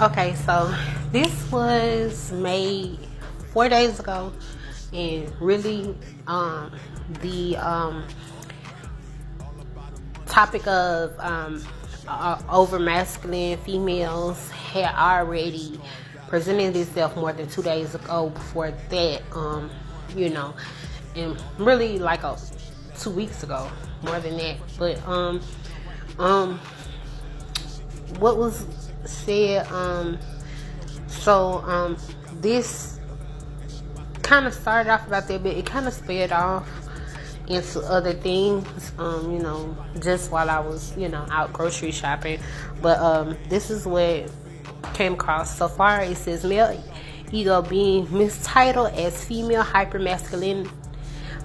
Okay, so this was made 4 days ago, and really, the topic of over masculine females had already presented itself more than 2 days ago. Before that, you know, and really like 2 weeks ago, more than that. But um, what was said, so this kind of started off about that, but it kind of sped off into other things, just while I was, out grocery shopping. But this is what came across so far. It says male ego being mistitled as female hypermasculine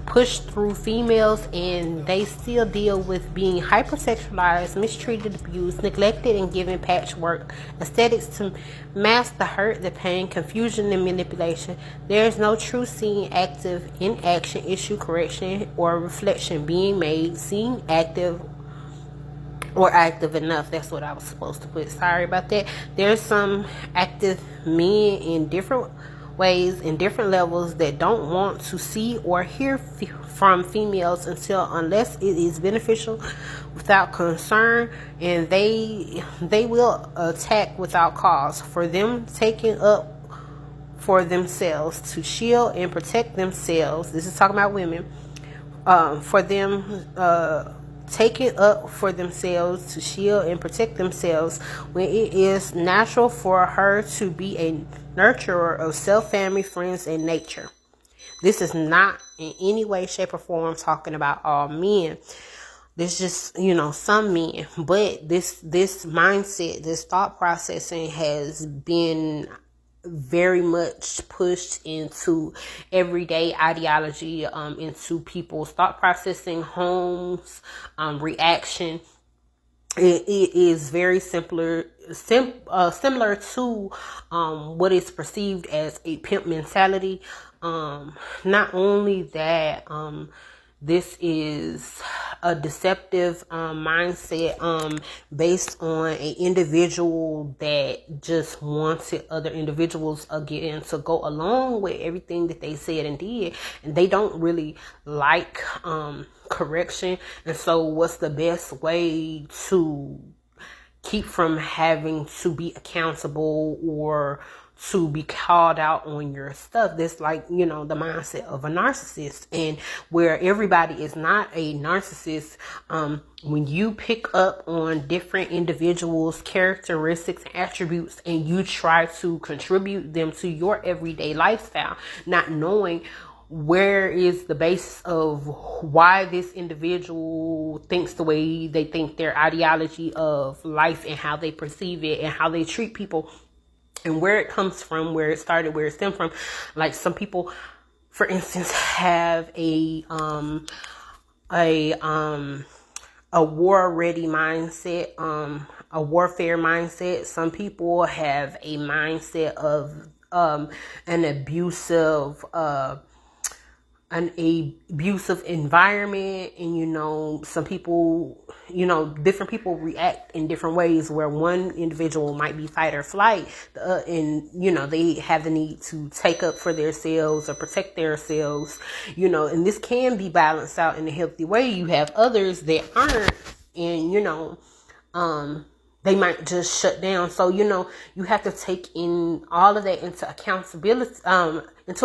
pushed through females, and they still deal with being hypersexualized, mistreated, abused, neglected, and given patchwork aesthetics to mask the hurt, the pain, confusion, and manipulation. There is no true seeing active in action, issue correction, or reflection being made, seeing active or active enough. That's what I was supposed to put. Sorry about that. There's some active men in different ways, in different levels, that don't want to see or hear from females unless it is beneficial, without concern, and they will attack without cause. For them taking up for themselves to shield and protect themselves. This is talking about women. For them take it up for themselves to shield and protect themselves, when it is natural for her to be a nurturer of self, family, friends, and nature. This is not in any way, shape, or form talking about all men. This just, some men. But this mindset, this thought processing has been very much pushed into everyday ideology, into people's thought processing, homes, reaction. It is very similar to what is perceived as a pimp mentality. Not only that, this is a deceptive mindset based on an individual that just wanted other individuals again to go along with everything that they said and did, and they don't really like correction. And so what's the best way to keep from having to be accountable or to be called out on your stuff? That's like, the mindset of a narcissist, and where everybody is not a narcissist. When you pick up on different individuals' characteristics and attributes, and you try to contribute them to your everyday lifestyle, not knowing where is the basis of why this individual thinks the way they think, their ideology of life and how they perceive it and how they treat people, and where it comes from, where it started, where it stemmed from. Like, some people, for instance, have a war ready mindset, a warfare mindset. Some people have a mindset of an abusive environment. And some people, different people react in different ways, where one individual might be fight or flight, and they have the need to take up for themselves or protect themselves, and this can be balanced out in a healthy way. You have others that aren't, and they might just shut down. So you have to take in all of that into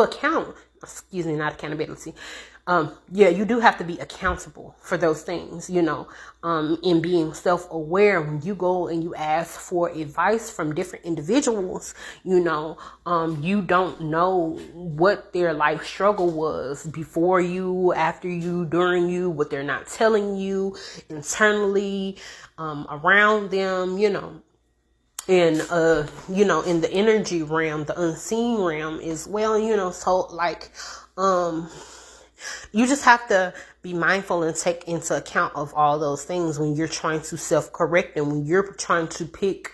account. Excuse me, not accountability. You do have to be accountable for those things, in being self-aware. When you go and you ask for advice from different individuals, you don't know what their life struggle was before you, after you, during you, what they're not telling you internally, around them, and in the energy realm, the unseen realm as well, so like, you just have to be mindful and take into account of all those things when you're trying to self-correct, and when you're trying to pick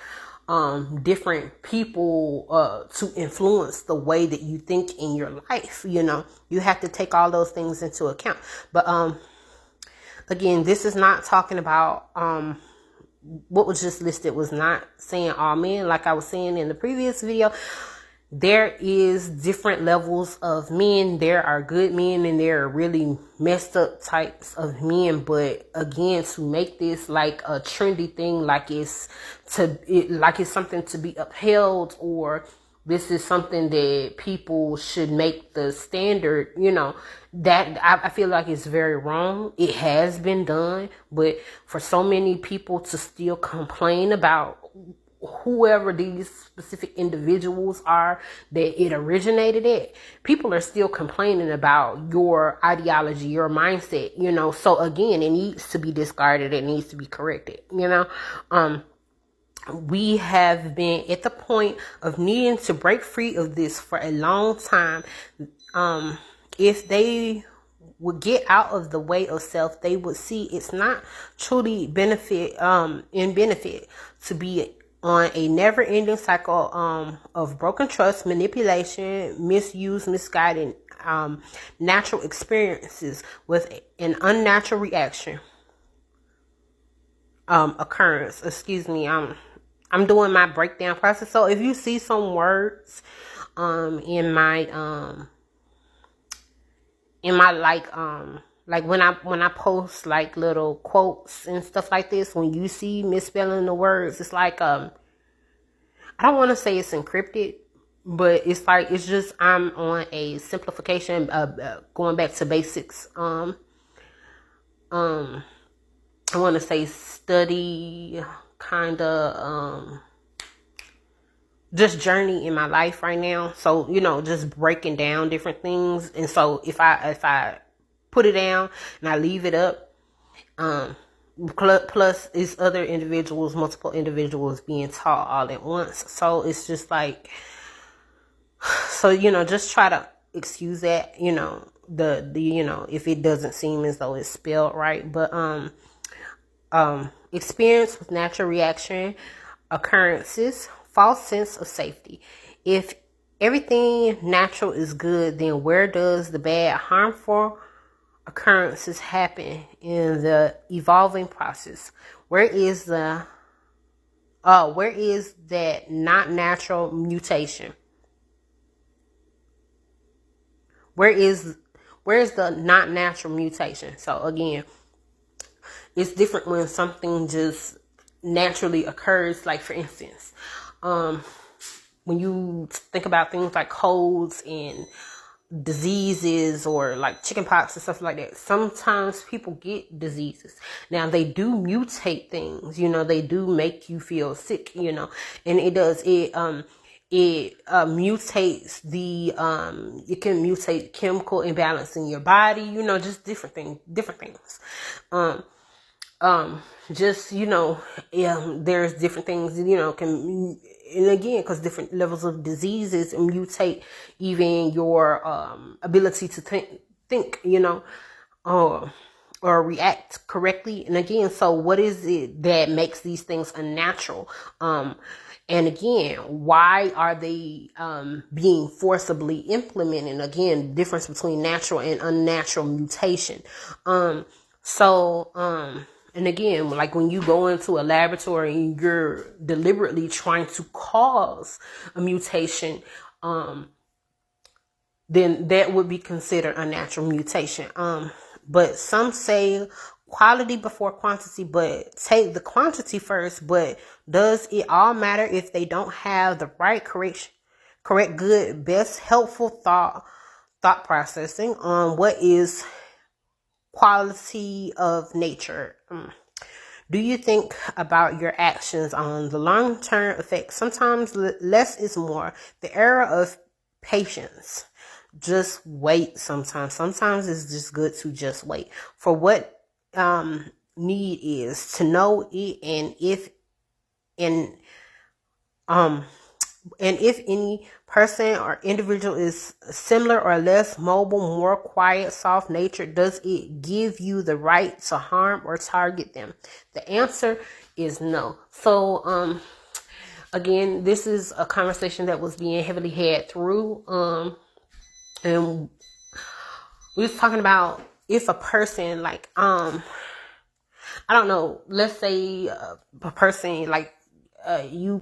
different people to influence the way that you think in your life. You have to take all those things into account. But again, this is not talking about what was just listed was not saying all men. Like I was saying in the previous video, there is different levels of men. There are good men and there are really messed up types of men. But again, to make this like a trendy thing, like it's something to be upheld, or this is something that people should make the standard, that I feel like it's very wrong. It has been done, but for so many people to still complain about whoever these specific individuals are that it originated at, people are still complaining about your ideology, your mindset, so again, it needs to be discarded. It needs to be corrected. We have been at the point of needing to break free of this for a long time. If they would get out of the way of self, they would see it's not truly in benefit to be on a never-ending cycle of broken trust, manipulation, misuse, misguided natural experiences with an unnatural reaction occurrence. Excuse me. I'm doing my breakdown process. So if you see some words in my like when I post like little quotes and stuff like this, when you see misspelling the words, it's like I don't want to say it's encrypted, but it's like it's just I'm on a simplification, going back to basics. I want to say study kind of just journey in my life right now. So just breaking down different things. And so if I put it down and I leave it up, plus it's other individuals, multiple individuals being taught all at once, so it's just like, so just try to excuse that, the if it doesn't seem as though it's spelled right. But experience with natural reaction occurrences, false sense of safety. If everything natural is good, then where does the bad, harmful occurrences happen in the evolving process? Where is that not natural mutation? Where is the not natural mutation? So again, it's different when something just naturally occurs. Like for instance, when you think about things like colds and diseases or like chickenpox and stuff like that, sometimes people get diseases. Now they do mutate things, they do make you feel sick, and it mutates it can mutate chemical imbalance in your body, just different things. Just there's different things can, and again, because different levels of diseases mutate even your ability to think or react correctly. And again, so what is it that makes these things unnatural? And again, why are they being forcibly implemented? Again, difference between natural and unnatural mutation. And again, like when you go into a laboratory and you're deliberately trying to cause a mutation, then that would be considered a natural mutation. But some say quality before quantity, but take the quantity first. But does it all matter if they don't have the right, correct, good, best, helpful thought processing on what is quality of nature? Do you think about your actions on the long-term effects? Sometimes less is more. The era of patience. Just wait sometimes. Sometimes it's just good to just wait for what need is, to know it, and if any person or individual is similar or less mobile, more quiet, soft-natured, does it give you the right to harm or target them? The answer is no. So, again, this is a conversation that was being heavily had through, and we was talking about if a person, like, I don't know, let's say a person like you